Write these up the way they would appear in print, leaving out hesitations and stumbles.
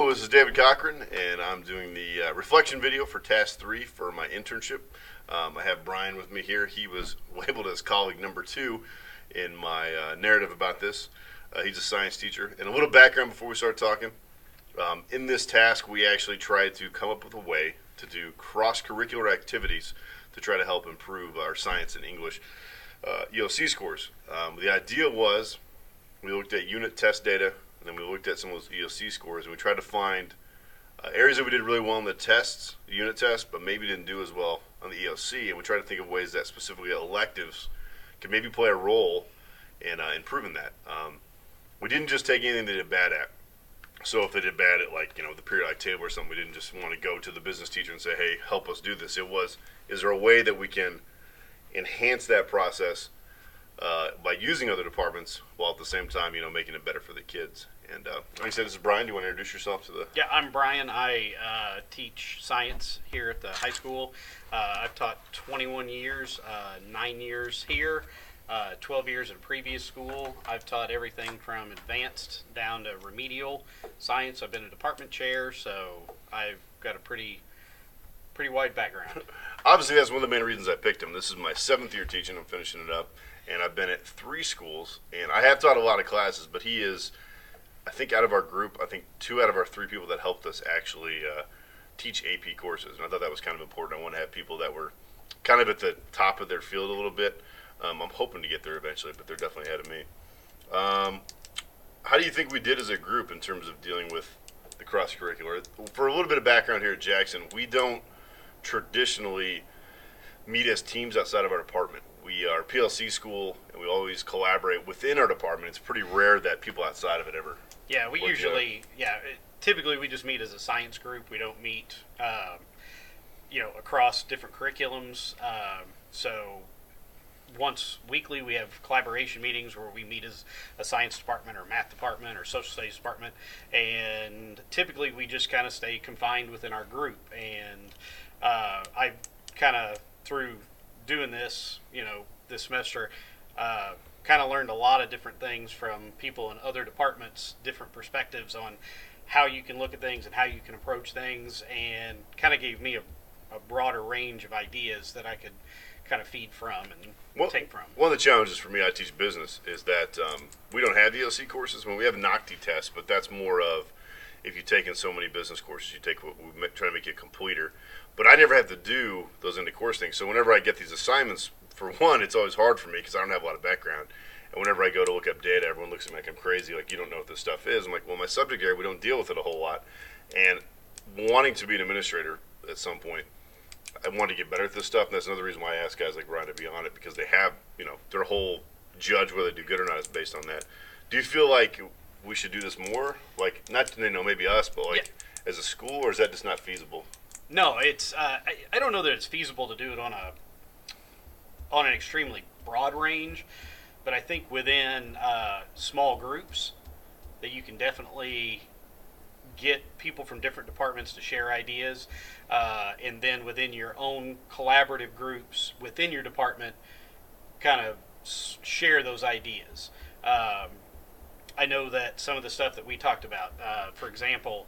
Hello, this is David Cochran, and I'm doing the reflection video for Task 3 for my internship. I have Brian with me here. He was labeled as colleague number 2 in my narrative about this. He's a science teacher. And a little background before we start talking. In this task, we actually tried to come up with a way to do cross-curricular activities to try to help improve our science and English EOC scores. The idea was we looked at unit test data, and then we looked at some of those EOC scores, and we tried to find areas that we did really well in the tests, the unit tests, but maybe didn't do as well on the EOC, and we tried to think of ways that specifically electives can maybe play a role in improving that. We didn't just take anything they did bad at. So if they did bad at, like, the periodic table or something, we didn't just want to go to the business teacher and say, hey, help us do this. It was, is there a way that we can enhance that process by using other departments while at the same time, making it better for the kids? And like I said, this is Brian. Do you want to introduce yourself to the... Yeah, I'm Brian. I teach science here at the high school. I've taught 21 years, 9 years here, 12 years in previous school. I've taught everything from advanced down to remedial science. I've been a department chair, so I've got a pretty wide background. Obviously, that's one of the main reasons I picked him. This is my 7th year teaching. I'm finishing it up. And I've been at 3 schools. And I have taught a lot of classes, but he is... I think out of our group, 2 out of our 3 people that helped us actually teach AP courses. And I thought that was kind of important. I want to have people that were kind of at the top of their field a little bit. I'm hoping to get there eventually, but they're definitely ahead of me. How do you think we did as a group in terms of dealing with the cross-curricular? For a little bit of background here at Jackson, we don't traditionally meet as teams outside of our department. We are a PLC school, and we always collaborate within our department. It's pretty rare that people outside of it ever. Yeah, we usually, typically we just meet as a science group. We don't meet, across different curriculums. So once weekly we have collaboration meetings where we meet as a science department or math department or social studies department. And typically we just kind of stay confined within our group. And I kind of, through doing this, this semester, kind of learned a lot of different things from people in other departments, different perspectives on how you can look at things and how you can approach things, and kind of gave me a broader range of ideas that I could kind of feed from and take from. One of the challenges for me, I teach business, is that we don't have ELC courses. We have NOCTI tests, but that's more of if you've taken so many business courses, you take what we try to make you a completer. But I never have to do those into course things. So whenever I get these assignments, for one, it's always hard for me because I don't have a lot of background. And whenever I go to look up data, everyone looks at me like I'm crazy, like, you don't know what this stuff is. I'm like, well, my subject area, we don't deal with it a whole lot. And wanting to be an administrator at some point, I want to get better at this stuff. And that's another reason why I ask guys like Ryan to be on it, because they have, their whole judge whether they do good or not is based on that. Do you feel like we should do this more? Like, not, maybe us, but like as a school, or is that just not feasible? No, it's, I don't know that it's feasible to do it on an extremely broad range, but I think within small groups that you can definitely get people from different departments to share ideas, and then within your own collaborative groups within your department, kind of share those ideas. I know that some of the stuff that we talked about, for example,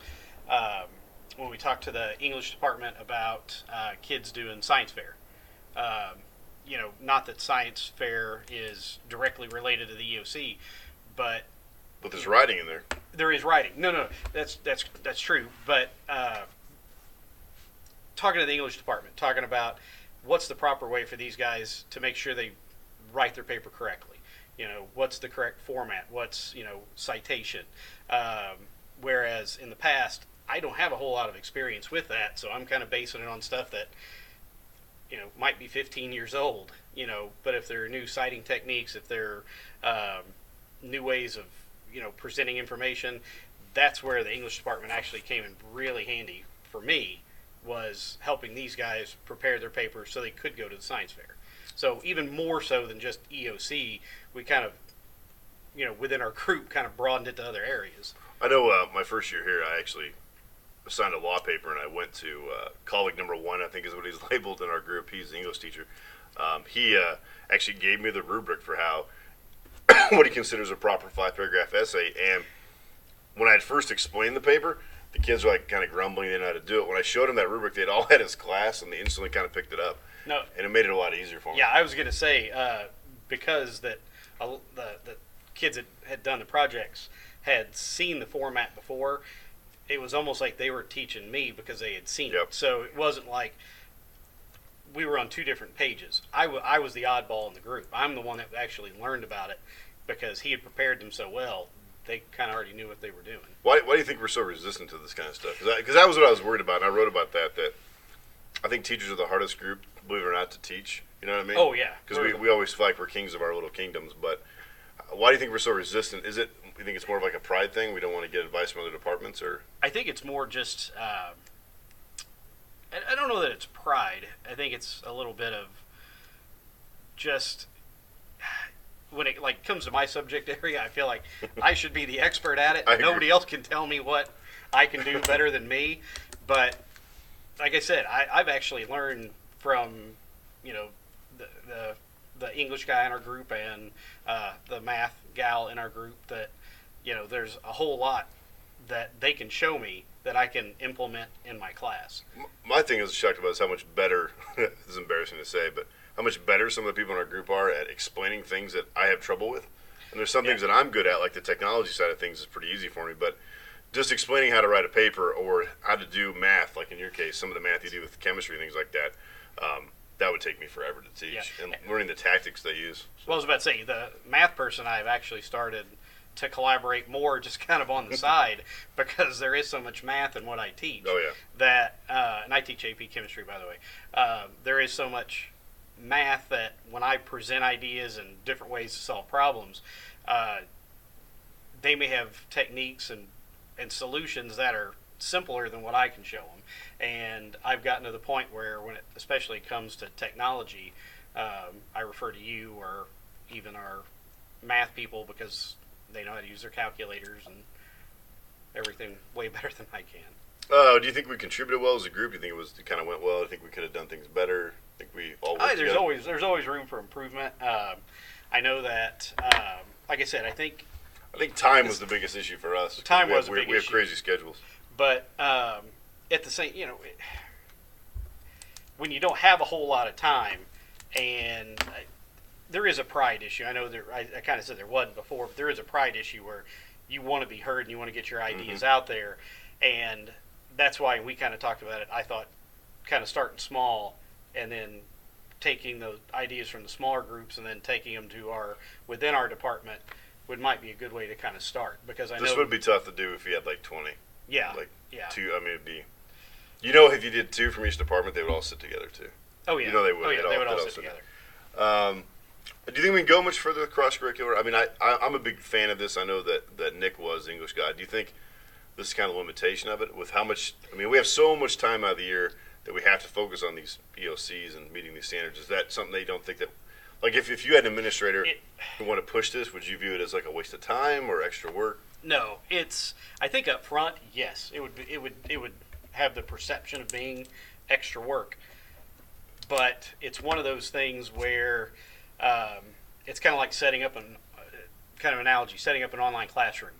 when we talked to the English department about kids doing science fair, not that science fair is directly related to the EOC, but there's writing in there. There is writing. No, that's true. But talking to the English department, talking about what's the proper way for these guys to make sure they write their paper correctly. What's the correct format? What's, citation? Whereas in the past, I don't have a whole lot of experience with that, so I'm kind of basing it on stuff that, might be 15 years old, but if there are new citing techniques, if there are new ways of, presenting information, that's where the English department actually came in really handy for me, was helping these guys prepare their papers so they could go to the science fair. So even more so than just EOC, we kind of, within our group, kind of broadened it to other areas. I know my first year here, I actually assigned a law paper, and I went to colleague number 1, I think is what he's labeled in our group. He's the English teacher. He actually gave me the rubric for how what he considers a proper 5-paragraph essay. And when I had first explained the paper, the kids were like kind of grumbling they didn't know how to do it. When I showed them that rubric, they'd all had his class, and they instantly kind of picked it up. No, And it made it a lot easier for me. yeah, I was gonna say because the kids that had done the projects had seen the format before. It was almost like they were teaching me because they had seen Yep. it. So it wasn't like we were on two different pages. I was the oddball in the group. I'm the one that actually learned about it because he had prepared them so well. They kind of already knew what they were doing. Why do you think we're so resistant to this kind of stuff? Because that was what I was worried about, and I wrote about that I think teachers are the hardest group, believe it or not, to teach. You know what I mean? Oh, yeah. Because we always feel like we're kings of our little kingdoms, but why do you think we're so resistant? Is it, you think it's more of like a pride thing? We don't want to get advice from other departments, or? I think it's more just. I don't know that it's pride. I think it's a little bit of just when it like comes to my subject area. I feel like I should be the expert at it. I agree. Nobody else can tell me what I can do better than me. But like I said, I've actually learned from the English guy in our group and the math gal in our group that there's a whole lot that they can show me that I can implement in my class. My thing I was shocked about is how much better, this is embarrassing to say, but how much better some of the people in our group are at explaining things that I have trouble with. And there's some things that I'm good at, like the technology side of things is pretty easy for me, but just explaining how to write a paper or how to do math, like in your case, some of the math you do with chemistry, things like that, that would take me forever to teach. Yeah. And learning the tactics they use. Well, I was about to say, the math person I've actually started to collaborate more just kind of on the side because there is so much math in what I teach. Oh, yeah. That, and I teach AP chemistry, by the way. There is so much math that when I present ideas and different ways to solve problems, they may have techniques and solutions that are simpler than what I can show them. And I've gotten to the point where when it especially comes to technology, I refer to you or even our math people because they know how to use their calculators and everything way better than I can. Do you think we contributed well as a group? Do you think it kind of went well? Do you think we could have done things better? I think we all worked There's together? there's always room for improvement. I know that, like I said, I think time was the biggest issue for us. Time We was have- a big We have issue. crazy schedules. But at the same, when you don't have a whole lot of time, and there is a pride issue. I know I kind of said there wasn't before, but there is a pride issue where you want to be heard and you want to get your ideas out there, and that's why we kind of talked about it. I thought kind of starting small and then taking the ideas from the smaller groups and then taking them to within our department might be a good way to kind of start because I know This would be tough to do if you had like 20. yeah Like yeah two, I mean, it'd be, if you did two from each department, they would all sit together too. oh yeah they would. oh yeah they would all they'd sit together. Do you think we can go much further with cross-curricular? I mean, I'm a big fan of this. I know that Nick was the English guy. Do you think this is kind of a limitation of it with how much, we have so much time out of the year that we have to focus on these EOCs and meeting these standards. Is that something they don't think that, like if you had an administrator who want to push this, would you view it as like a waste of time or extra work? No, I think up front, yes, it would have the perception of being extra work, but it's one of those things where it's kind of like setting up kind of analogy, setting up an online classroom.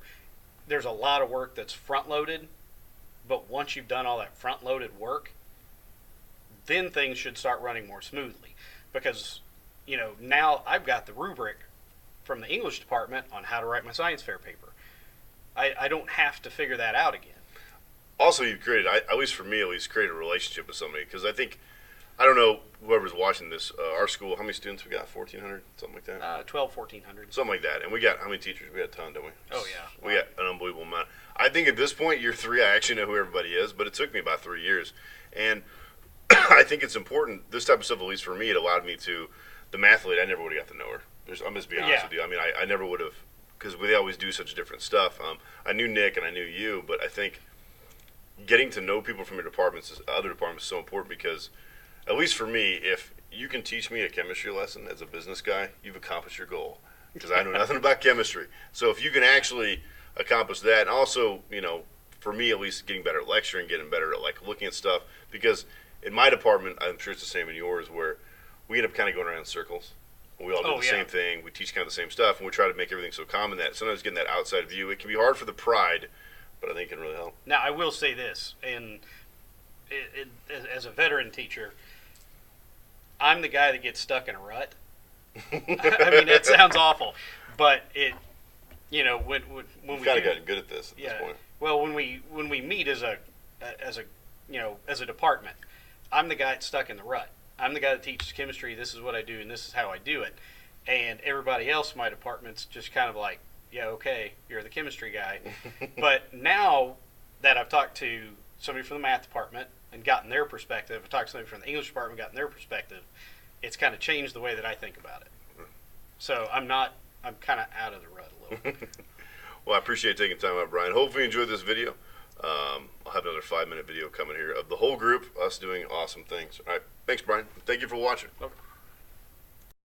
There's a lot of work that's front loaded, but once you've done all that front loaded work, then things should start running more smoothly because now I've got the rubric from the English department on how to write my science fair paper. I don't have to figure that out again. Also, you've created, at least for me, created a relationship with somebody because I think, I don't know whoever's watching this, our school, how many students we got? 1,400, something like that. 1,400. Something like that. And we got how many teachers? We got a ton, don't we? Oh yeah, We got an unbelievable amount. I think at this point, year 3, I actually know who everybody is, but it took me about 3 years. And I think it's important. This type of stuff, at least for me, it allowed me to. The math lead, I never would have got to know her. I'm just being honest with you. I mean, I never would have, because they always do such different stuff. I knew Nick and I knew you, but I think getting to know people from your departments, other departments, is so important because, at least for me, if you can teach me a chemistry lesson as a business guy, you've accomplished your goal. Because I know nothing about chemistry. So if you can actually accomplish that, and also, for me at least, getting better at lecturing, getting better at like looking at stuff, because in my department, I'm sure it's the same in yours, where we end up kind of going around in circles. We all do the same thing. We teach kind of the same stuff, and we try to make everything so common that sometimes getting that outside view, it can be hard for the pride, but I think it can really help. Now, I will say this, and as a veteran teacher, I'm the guy that gets stuck in a rut. I mean, that sounds awful, but when We've we kind of do, gotten good at this at this point. well, when we meet as a department, I'm the guy that's stuck in the rut. I'm the guy that teaches chemistry. This is what I do, and this is how I do it. And everybody else in my department's just kind of like, yeah, okay, you're the chemistry guy. But now that I've talked to somebody from the math department and gotten their perspective, I've talked to somebody from the English department and gotten their perspective, it's kind of changed the way that I think about it. So I'm kind of out of the rut a little bit. Well, I appreciate taking time out, Brian. Hopefully you enjoyed this video. I'll have another 5-minute video coming here of the whole group, us doing awesome things. All right, thanks, Brian. Thank you for watching. Okay.